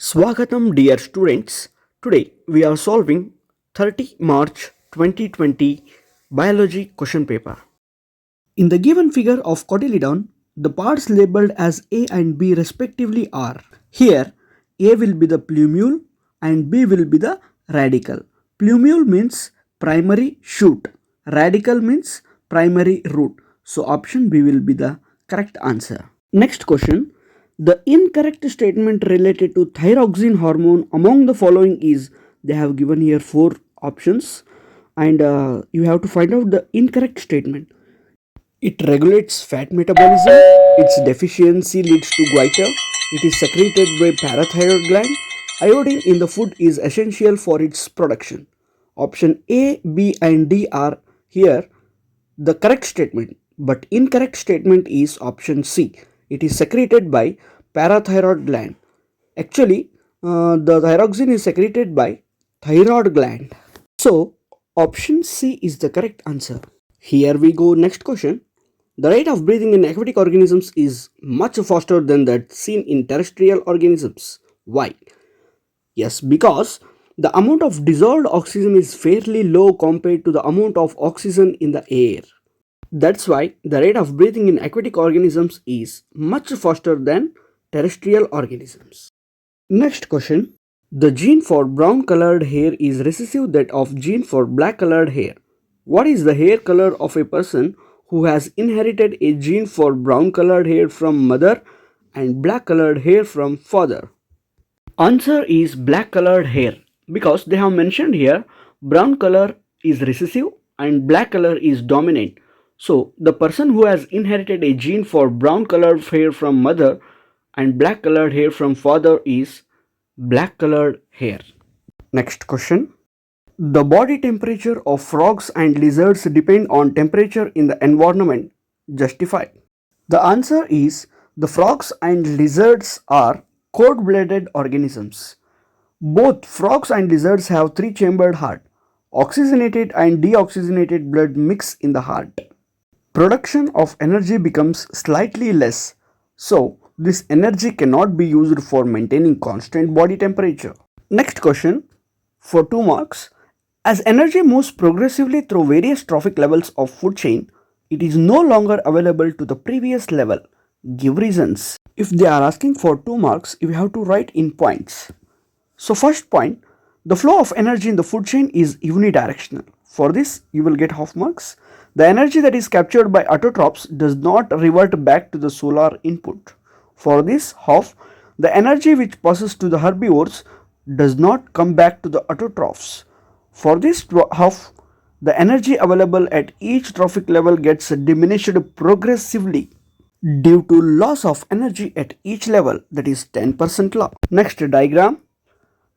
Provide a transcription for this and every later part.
Swagatam dear students, today we are solving 30 March 2020 biology question paper. In the given figure of cotyledon, the parts labeled as A and B respectively are. Here A will be the plumule and B will be the radicle. Plumule means primary shoot, radicle means primary root. So option B will be the correct answer. Next question. The incorrect statement related to thyroxine hormone among the following is, they have given here four options and you have to find out the incorrect statement. It regulates fat metabolism, its deficiency leads to goiter, it is secreted by parathyroid gland, iodine in the food is essential for its production. Option A, B and D are here the correct statement, but incorrect statement is option C. It is secreted by parathyroid gland. Actually, the thyroxine is secreted by thyroid gland. So, option C is the correct answer. Here we go. Next question. The rate of breathing in aquatic organisms is much faster than that seen in terrestrial organisms. Why? Yes, because the amount of dissolved oxygen is fairly low compared to the amount of oxygen in the air. That's why the rate of breathing in aquatic organisms is much faster than terrestrial organisms. Next question. The gene for brown colored hair is recessive that of gene for black colored hair. What is the hair color of a person who has inherited a gene for brown colored hair from mother and black colored hair from father? Answer is black colored hair, because they have mentioned here brown color is recessive and black color is dominant. So the person who has inherited a gene for brown colored hair from mother and black colored hair from father is black colored hair. Next question. The body temperature of frogs and lizards depend on temperature in the environment. Justify. The answer is the frogs and lizards are cold-blooded organisms. Both frogs and lizards have three-chambered heart. Oxygenated and deoxygenated blood mix in the heart. Production of energy becomes slightly less, so this energy cannot be used for maintaining constant body temperature. Next question for 2 marks. As energy moves progressively through various trophic levels of food chain, it is no longer available to the previous level. Give reasons. If they are asking for 2 marks, you have to write in points. So first point, the flow of energy in the food chain is unidirectional. For this, you will get half marks. The energy that is captured by autotrophs does not revert back to the solar input. For this, half. The energy which passes to the herbivores does not come back to the autotrophs. For this half, the energy available at each trophic level gets diminished progressively due to loss of energy at each level, that is 10% law. Next diagram.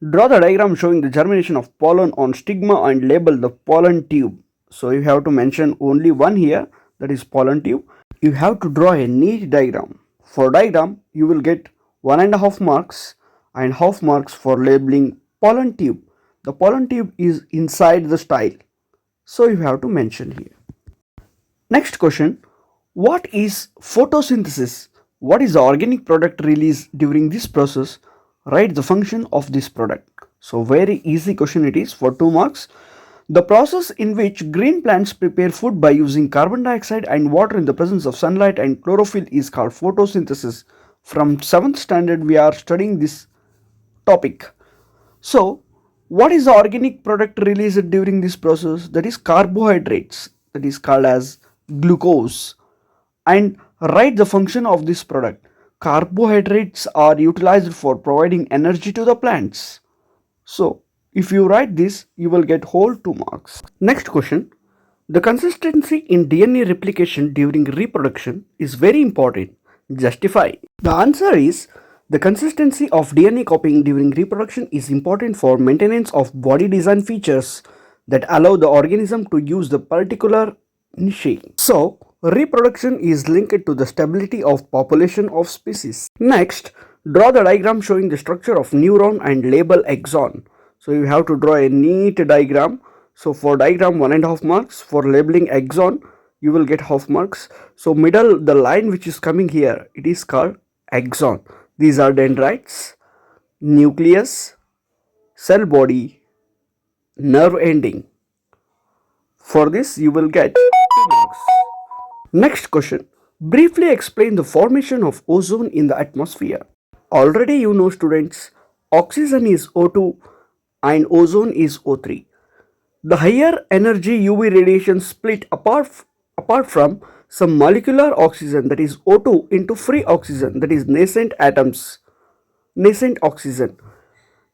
Draw the diagram showing the germination of pollen on stigma and label the pollen tube. So you have to mention only one here, that is pollen tube. You have to draw a neat diagram. For diagram, you will get 1.5 marks and half marks for labeling pollen tube. The pollen tube is inside the style, so you have to mention here. Next question. What is photosynthesis? What is the organic product released during this process? Write the function of this product. So very easy question it is for 2 marks. The process in which green plants prepare food by using carbon dioxide and water in the presence of sunlight and chlorophyll is called photosynthesis. From 7th standard we are studying this topic. So what is the organic product released during this process? That is carbohydrates, that is called as glucose. And write the function of this product. Carbohydrates are utilized for providing energy to the plants. So if you write this, you will get whole 2 marks. Next question. The consistency in DNA replication during reproduction is very important. Justify. The answer is the consistency of DNA copying during reproduction is important for maintenance of body design features that allow the organism to use the particular niche. So, reproduction is linked to the stability of population of species. Next, draw the diagram showing the structure of neuron and label axon. So, you have to draw a neat diagram. So, for diagram 1.5 marks, for labeling axon, you will get half marks. So, the line which is coming here, it is called axon. These are dendrites. nucleus, cell body, nerve ending. For this, you will get 2 marks. Next question. Briefly explain the formation of ozone in the atmosphere. Already you know, students, oxygen is O2 and ozone is O3. The higher energy UV radiation split apart from some molecular oxygen, that is O2, into free oxygen, that is nascent atoms, nascent oxygen.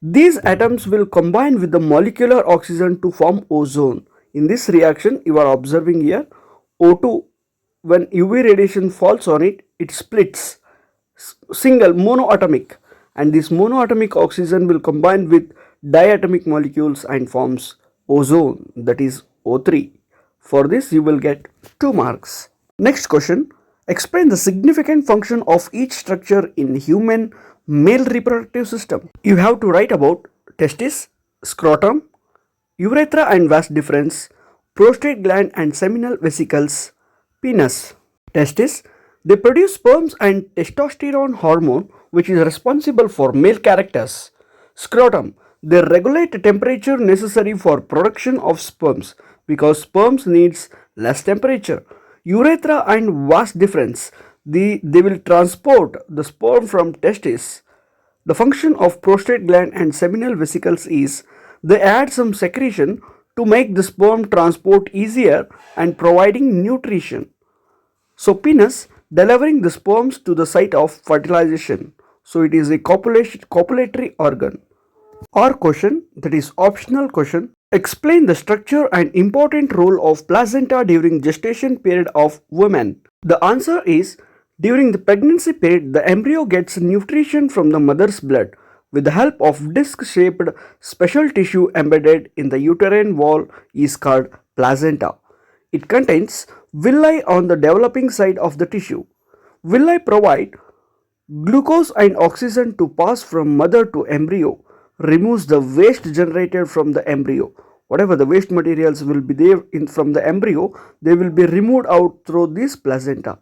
These atoms will combine with the molecular oxygen to form ozone. In this reaction, you are observing here O2, when UV radiation falls on it, it splits single monoatomic, and this monoatomic oxygen will combine with diatomic molecules and forms ozone, that is O3. For this you will get 2 marks. Next question. Explain the significant function of each structure in human male reproductive system. You have to write about testis, scrotum, urethra and vas deferens, prostate gland and seminal vesicles, penis. Testis, they produce sperms and testosterone hormone which is responsible for male characters. Scrotum, they regulate the temperature necessary for production of sperms because sperms needs less temperature. Urethra and vas deferens, they will transport the sperm from testis. The function of prostate gland and seminal vesicles is they add some secretion to make the sperm transport easier and providing nutrition. So penis delivering the sperms to the site of fertilization. So it is a copulatory organ. Or question, that is optional question. Explain the structure and important role of placenta during gestation period of women. The answer is during the pregnancy period the embryo gets nutrition from the mother's blood with the help of disc-shaped special tissue embedded in the uterine wall is called placenta. It contains villi on the developing side of the tissue. Villi provide glucose and oxygen to pass from mother to embryo, removes the waste generated from the embryo. Whatever the waste materials will be there from the embryo, they will be removed out through this placenta.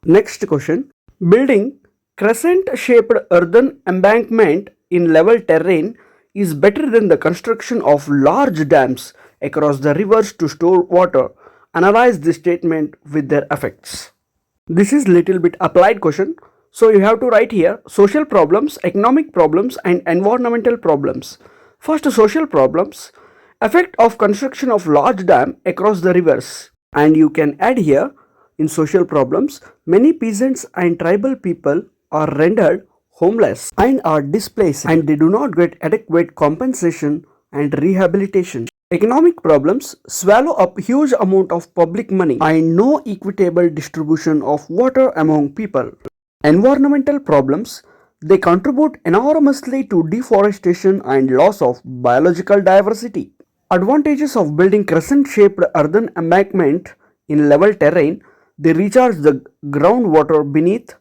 Next question. Building crescent-shaped earthen embankment in level terrain is better than the construction of large dams across the rivers to store water. Analyze this statement with their effects. This is little bit applied question. So you have to write here social problems, economic problems and environmental problems. First, social problems. Effect of construction of large dam across the rivers. And you can add here in social problems, many peasants and tribal people are rendered homeless and are displaced and they do not get adequate compensation and rehabilitation. Economic problems, swallow up huge amount of public money and no equitable distribution of water among people. Environmental problems, they contribute enormously to deforestation and loss of biological diversity. Advantages of building crescent-shaped earthen embankment in level terrain, they recharge the groundwater beneath.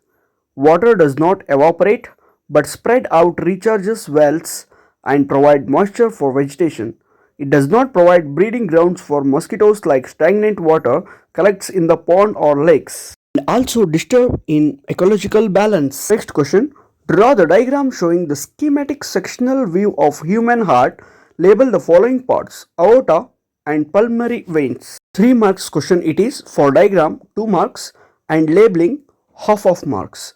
Water does not evaporate but spread out recharges wells and provide moisture for vegetation. It does not provide breeding grounds for mosquitoes like stagnant water collects in the pond or lakes. And also disturb in ecological balance. Next question. Draw the diagram showing the schematic sectional view of human heart. Label the following parts: aorta and pulmonary veins. 3 marks question it is. For diagram 2 marks and labeling half of marks.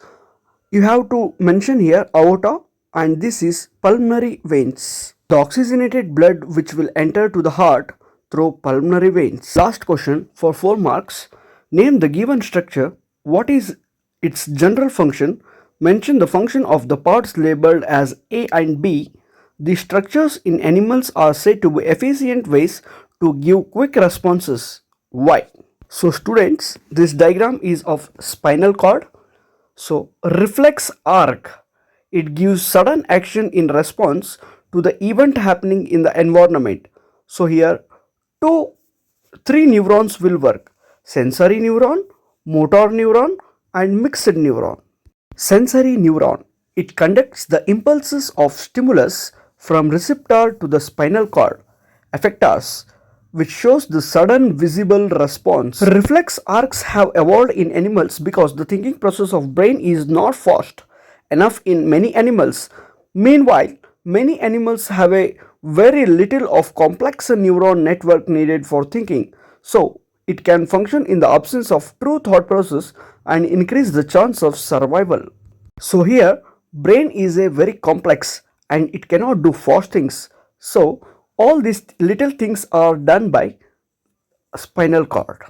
You have to mention here aorta and this is pulmonary veins. The oxygenated blood which will enter to the heart through pulmonary veins. Last question for 4 marks. Name the given structure. What is its general function? Mention the function of the parts labeled as A and B. The structures in animals are said to be efficient ways to give quick responses. Why? So students, this diagram is of spinal cord. So reflex arc, it gives sudden action in response to the event happening in the environment. So here 3 neurons will work: sensory neuron, motor neuron and mixed neuron. Sensory neuron, it conducts the impulses of stimulus from receptor to the spinal cord effectors, which shows the sudden visible response. Reflex arcs have evolved in animals because the thinking process of brain is not fast enough in many animals. Meanwhile, many animals have a very little of complex neuron network needed for thinking, so it can function in the absence of true thought process and increase the chance of survival. So here brain is a very complex and it cannot do fast things. So all these little things are done by spinal cord.